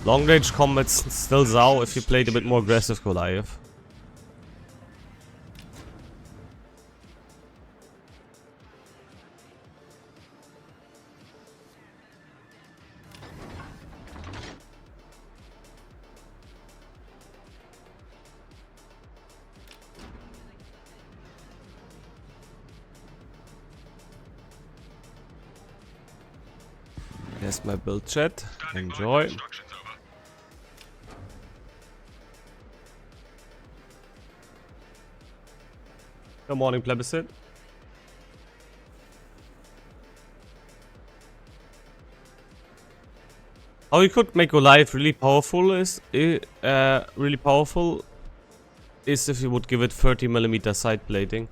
Long range combat's still Zao if you played a bit more aggressive Goliath. Here's my build chat. Enjoy. Good morning, plebiscite. How you could make Goliath really powerful is if you would give it 30mm side plating.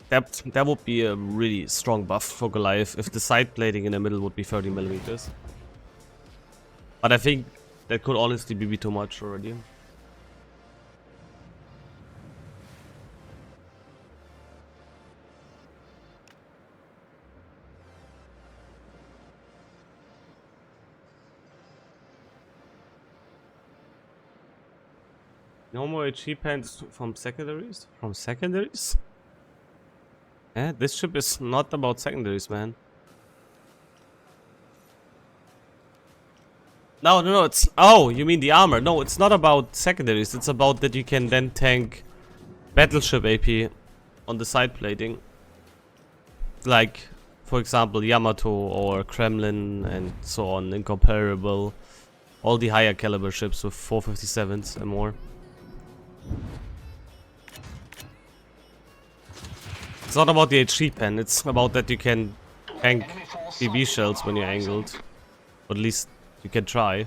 That would be a really strong buff for Goliath if the side plating in the middle would be 30mm. But I think that could honestly be too much already. No more HP pants from secondaries? From secondaries? Eh, this ship is not about secondaries, man. No, it's... Oh, you mean the armor. No, it's not about secondaries. It's about that you can then tank battleship AP on the side plating. Like, for example, Yamato or Kremlin and so on, incomparable. All the higher caliber ships with 457s and more. It's not about the HG pen, it's about that you can tank BB shells when you're angled. Or at least you can try.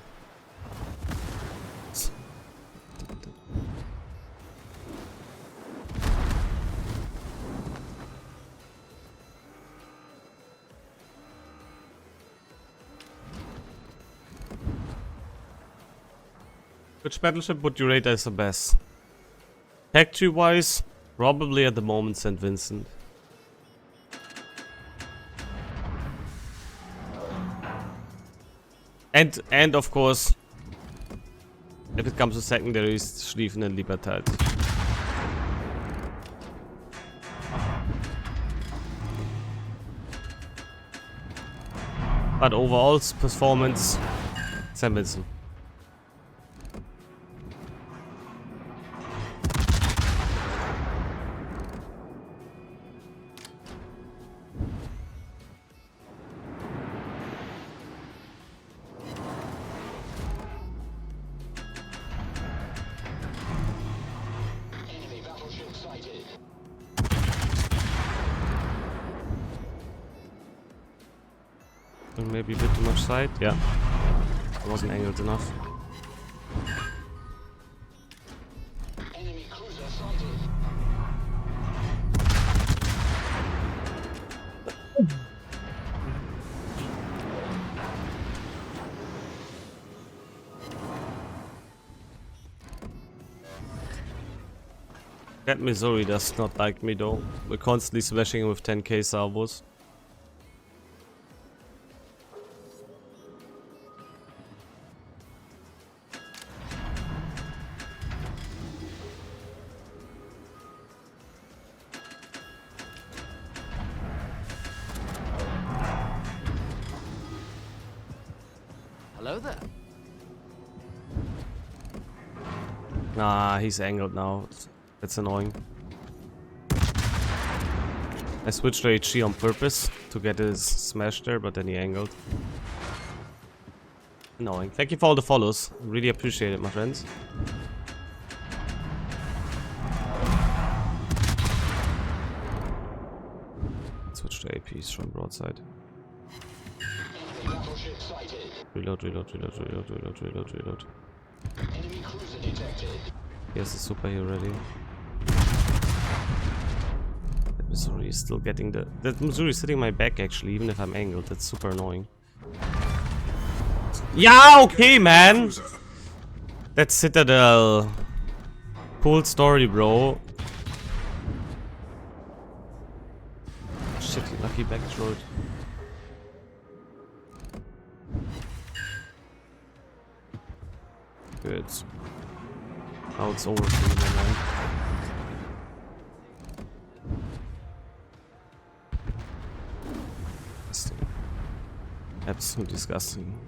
Which battleship would you rate as the best? Tech tree wise, probably at the moment St. Vincent. And of course, if it comes to secondaries, Schlieffen and Libertad. But overall performance, St. Vincent. Maybe a bit too much side, yeah. It wasn't angled enough. Enemy cruiser sighted. That Missouri does not like me though. We're constantly smashing him with 10k salvos. Hello there. Nah, he's angled now. That's annoying. I switched to HG on purpose to get his smash there, but then he angled. Annoying. Thank you for all the follows. Really appreciate it, my friends. Switch to APs from broadside. Reload. Enemy cruiser detected. Here's the superhero ready. That Missouri is still getting the... That Missouri is sitting in my back actually, even if I'm angled. That's super annoying. Yeah, okay, man! That Citadel. Cool story, bro. Shit, lucky back throat. Good. Now it's over for you, my man. Disgusting. Absolutely disgusting.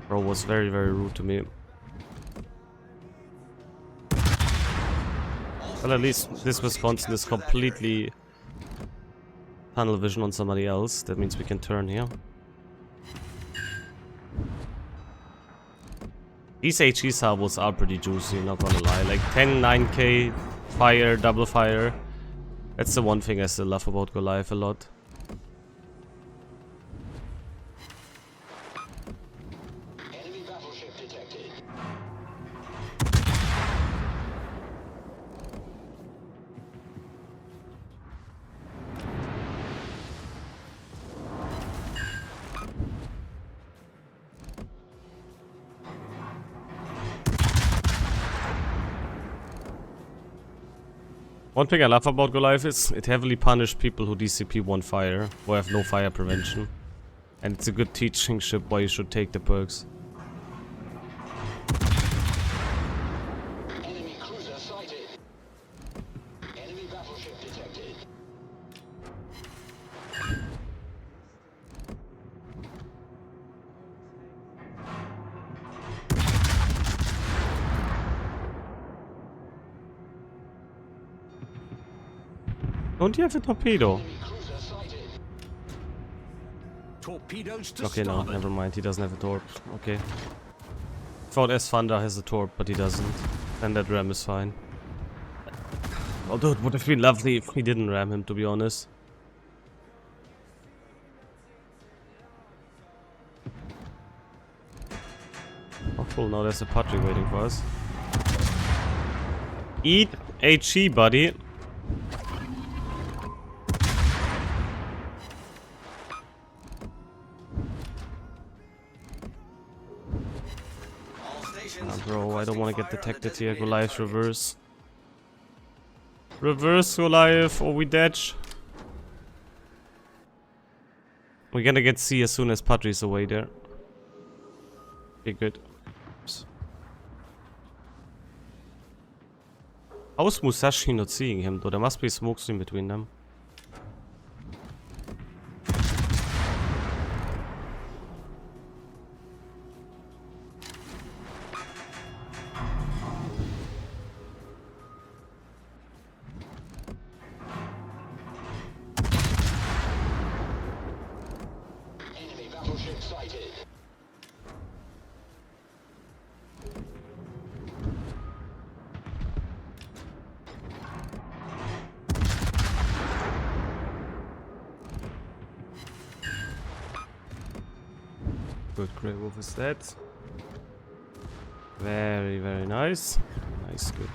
Bro was very, very rude to me. Well, at least this Wisconsin is completely tunnel vision on somebody else. That means we can turn here. These HE salvos are pretty juicy, not gonna lie. Like 10, 9k, fire, double fire. That's the one thing I still love about Goliath a lot. Enemy battleship detected. One thing I love about Goliath is it heavily punishes people who DCP one fire, who have no fire prevention. And it's a good teaching ship why you should take the perks. Enemy cruiser sighted. Enemy battleship detected. Don't you have a torpedo? Enemy cruiser sighted. Torpedoes to Okay, no, starboard. never mind. He doesn't have a torp. Okay. Thought S Thunder has a torp, but he doesn't. And that ram is fine. Although it would have been lovely if he didn't ram him, to be honest. Oh cool, now there's a Patry waiting for us. Eat HE, buddy. Bro, I don't want to get detected here. Goliath reverse. Reverse Goliath, or we dead. We're gonna get C as soon as Patry's away there. Okay, good. How is Musashi not seeing him though? There must be smoke screen between them. Enemy battleship sighted. Good, Grey Wolf is dead. Very, very nice. Nice, good.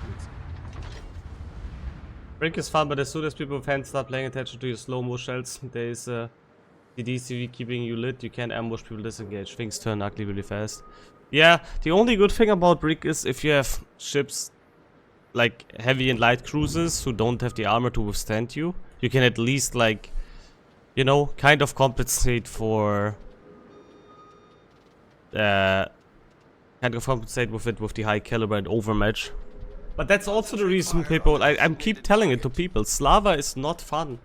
Break is fun, but as soon as people with hands start paying attention to your slow-mo shells, there is a DCV keeping you lit. You can't ambush people, disengage. Things turn ugly really fast. Yeah, the only good thing about Brick is if you have ships like heavy and light cruisers who don't have the armor to withstand you, you can at least, like, you know, kind of compensate for with it with the high caliber and overmatch. But that's also the reason people, I keep telling it to people, Slava is not fun.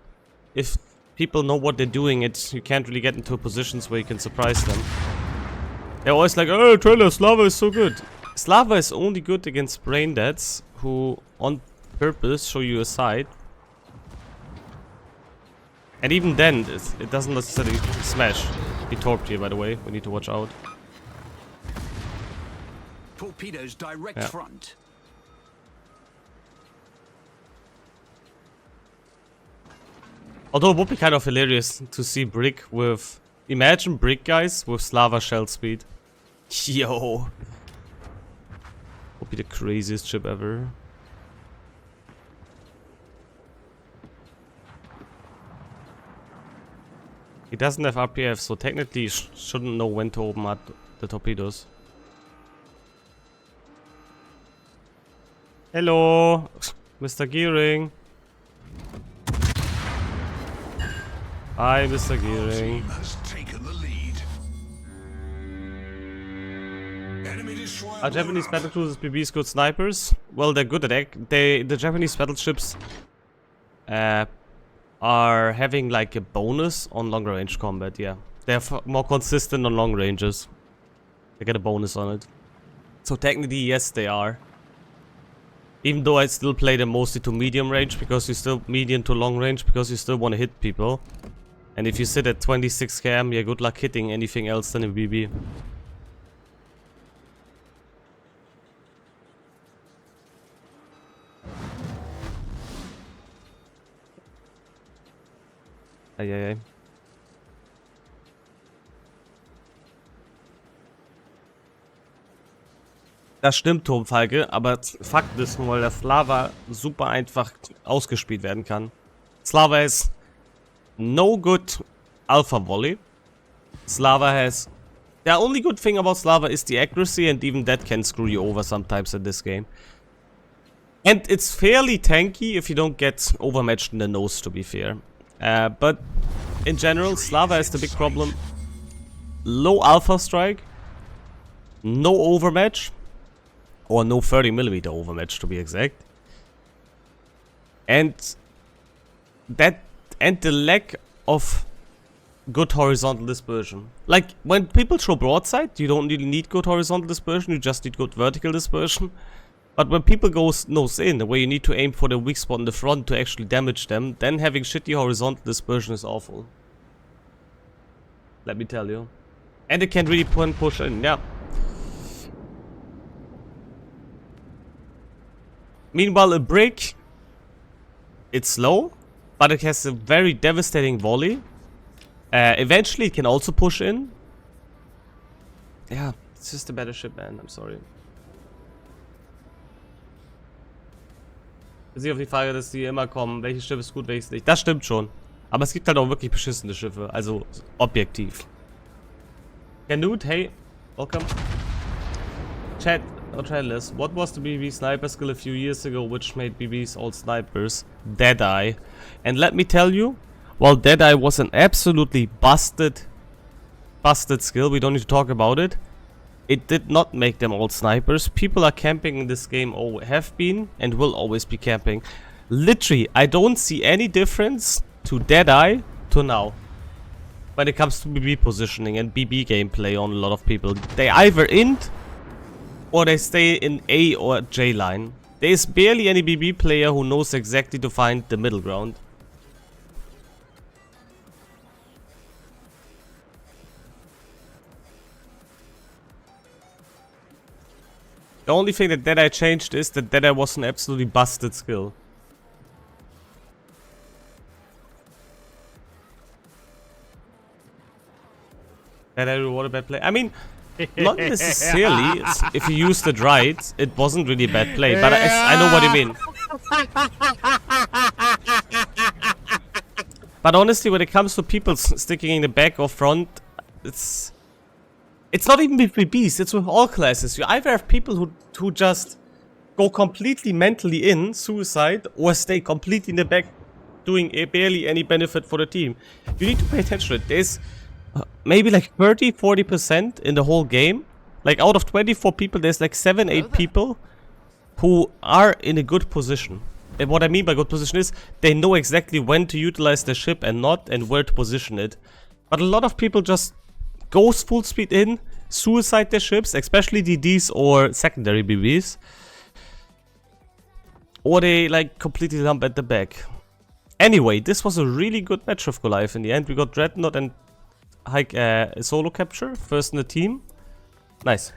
If people know what they're doing, you can't really get into positions where you can surprise them. They're always like, oh, trailer, Slava is so good. Slava is only good against brain deads who on purpose show you a side. And even then, it doesn't necessarily smash. He torped here, by the way. We need to watch out. Torpedoes direct Yeah. front. Although it would be kind of hilarious to see Brick with... Imagine Brick guys with Slava shell speed. Yo. Would be the craziest ship ever. He doesn't have RPF, so technically he shouldn't know when to open up the torpedoes. Hello, Mr. Gearing. Hi, Mr. Gearing. Has taken the lead. Are Japanese battle cruisers BBs good snipers? Well, they're good at it. The Japanese battleships are having like a bonus on longer range combat, yeah. They're more consistent on long ranges. They get a bonus on it. So technically, yes, they are. Even though I still play them mostly to medium range, because you still medium to long range, because you still want to hit people. And if you sit at 26 km, yeah, good luck hitting anything else than a BB. Eieiei. Das stimmt, Turmfalke, aber Fakt ist nur, dass Slava super einfach ausgespielt werden kann. Slava is no good alpha volley. Slava has... The only good thing about Slava is the accuracy, and even that can screw you over sometimes in this game. And it's fairly tanky if you don't get overmatched in the nose, to be fair. But in general, Slava has the big problem. Low alpha strike, no overmatch, or no 30mm overmatch to be exact. And the lack of good horizontal dispersion. Like, when people throw broadside, you don't really need good horizontal dispersion, you just need good vertical dispersion. But when people go nose in, where you need to aim for the weak spot in the front to actually damage them, then having shitty horizontal dispersion is awful. Let me tell you. And it can really push in, yeah. Meanwhile, a brick, it's slow, but it has a very devastating volley. Eventually it can also push in. Yeah, it's just a better ship, man, I'm sorry. Sieh auf die Frage, dass die immer kommen, welches Schiff ist gut, welches nicht. Das stimmt schon. Aber es gibt halt auch wirklich beschissene Schiffe, also objektiv. Canute, hey, welcome. Chat, or chatless, what was the BB sniper skill a few years ago which made BBs all snipers? Deadeye. And let me tell you, while Deadeye was an absolutely busted skill, we don't need to talk about it. It did not make them all snipers. People are camping in this game, have been and will always be camping. Literally, I don't see any difference to Deadeye to now. When it comes to BB positioning and BB gameplay on a lot of people. They either int or they stay in A or J line. There is barely any BB player who knows exactly to find the middle ground. The only thing that Deadeye changed is that Deadeye was an absolutely busted skill. Deadeye rewarded bad play. I mean, not necessarily. If you used it right, it wasn't really a bad play. But I know what you mean. But honestly, when it comes to people sticking in the back or front, it's not even with BBs, it's with all classes. You either have people who just go completely mentally in, suicide, or stay completely in the back, doing barely any benefit for the team. You need to pay attention to it. There's maybe like 30-40% in the whole game. Like out of 24 people, there's like 7-8 people who are in a good position. And what I mean by good position is, they know exactly when to utilize the ship and not, and where to position it. But a lot of people just goes full speed in, suicide their ships, especially DDs or secondary BBs. Or they like completely lump at the back. Anyway, this was a really good match of Goliath in the end. We got Dreadnought and solo capture, first in the team. Nice.